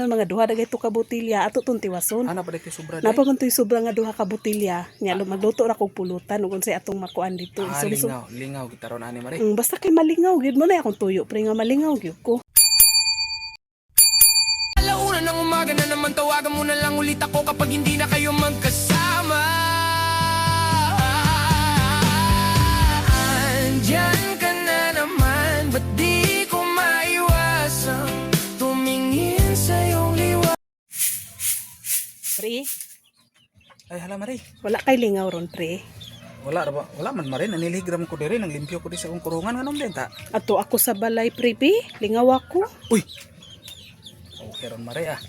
Mga duha dagay to ka botilya ato tong tiwason. Ana pa dito sobra. Napa man to'y sobra nga duha ka botilya. Nya magluto ra kog pulutan ug unsay atong makuan dito. Lingaw kita ron ani mare. Basta kay malingaw gyud mo na akong tuyo pre nga malingaw gyud ko. Alauna ng umaga na naman, tawagan mo na lang ulit ako kapag hindi na kayo magkasama. Andyan ka na naman, ba't di ko maiwasang tumingin sa iyong liwa. Pre, Ay hala mare. wala kay lingaw ron pre. Wala man mare, naniligram ko diri, nang limpyo ko di sa akong kurungan nganom din ta. Ato ako sa balay pre, lingaw ako. Uy. Okay ron mare ah.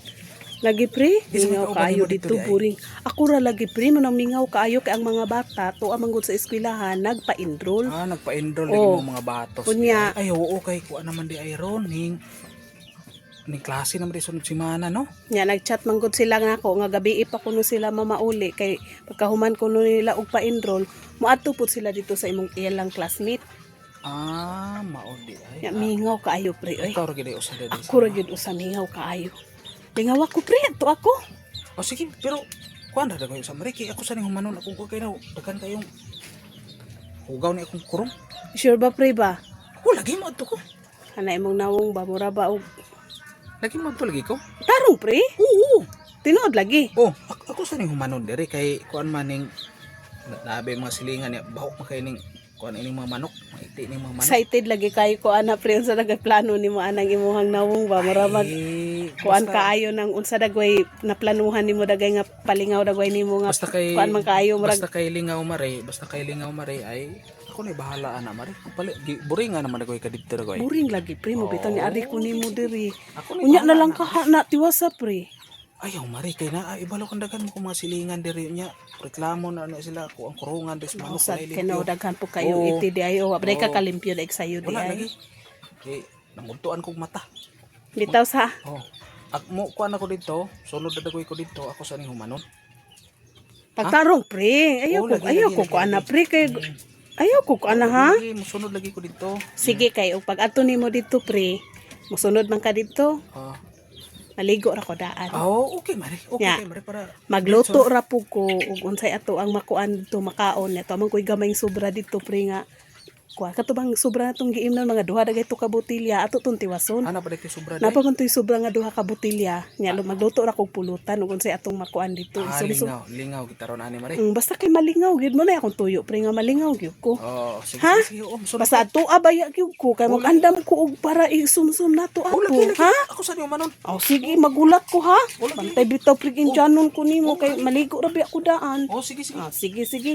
Lagi pre, Isa lingaw ka kaayo uban mo dito, dito di ay. buring. Ako ra lagi pre, manang mingaw kaayo kay ang mga bata to amang gud sa eskwelahan nagpa-enroll. Nagpa-enroll Oh. din mo mga batos. Kunya. Ay oo kay kuan naman di ay ron ning klase naman di sunod semana no. Nya nagchat man gud sila nga ako nga gabi pa kuno sila mamauli kay pagkahuman kuno nila og pa-enroll, moadto pud sila dito sa imong ilang classmate. Mao di ay. Nya mingaw kaayo pre oy. Ikaw ra gid usa diri. Ako ra gyud usa mingaw kaayo. Lingaw ako pre, to ako. O sige, pero kuan ra dagoy sa mare kay ako sa ning humanon akong ko kay na dagan kayong hugaw ni akong kurong. Sure ba pre ba? Lagi mo adto ko. Ana imong nawong ba mura ba og Lagi mo adto lagi ko. tarong pre? Oo. Tinuod lagi. Ako sa ning humanon diri kay kuan man ning labi mga silingan niya bahok man kay ning kuan ining mga manok, maiti ning mga manok. Excited lagi kayo ko ana pre sa nagaplano nimo anang imuhang nawong ba mura mag kuan kaayo nang unsa dagway naplanuhan nimo dagay nga palingaw dagway nimo nga basta kay kuan man kaayo murag basta kay lingaw mare ay ako ni bahala ana mare. Pali buringa naman dagoy ka dito dagoy. buring lagi pre mo bitaw ni ari ko nimo diri. Ako Unya na lang ka na tiwasa pre. Ayaw mare kay na ibalo kang dagan mo kung mga silingan diri nya. Reklamo na sila ko ang kurungan des manok Usad na kay daghan po kayo Oo. iti di ayo wa ka Oo. kalimpyo na sayo di wala ay. lagi. Kay namuntuan kog mata. Bitaw sa Mo kuan ako dito, sunod na dagoy ko dito, ako sa ning humanon. pagtarong pre. Ayo Oo, ko lagi, ko lagi. ana pre kay ayaw ko ana ha. Lagi, mosunod lagi ko dito. Sige kay og pag adto nimo dito pre. Mosunod man ka dito. Maligo ra ko daan. Okay mare. Okay Ya. kay mare para Magluto ra po ko ug unsay ato ang makuan dito makaon neto man koy gamayng sobra dito pre nga kuha katubang sobra natong giimnon mga duha dagay to ka botilya ato tong tiwason. ana pa dito sobra. Napa man to'y sobra nga duha ka botilya nya magluto ra kog pulutan ug unsay atong makuan dito. Lingaw kita ron ani mare. Basta kay malingaw gyud mo na akong tuyo pre nga malingaw gyud ko. Sige, Ha? sige, mosunod. Basta ato abaya gyud ko kay magandam ko og para isumsum nato ato. Lagi, Ha? ako sa ning humanon. Sige magulat ko ha. Bantay bitaw pre kinjanon ko nimo kay maligo ra bi ako daan. Sige, sige. Sige sige.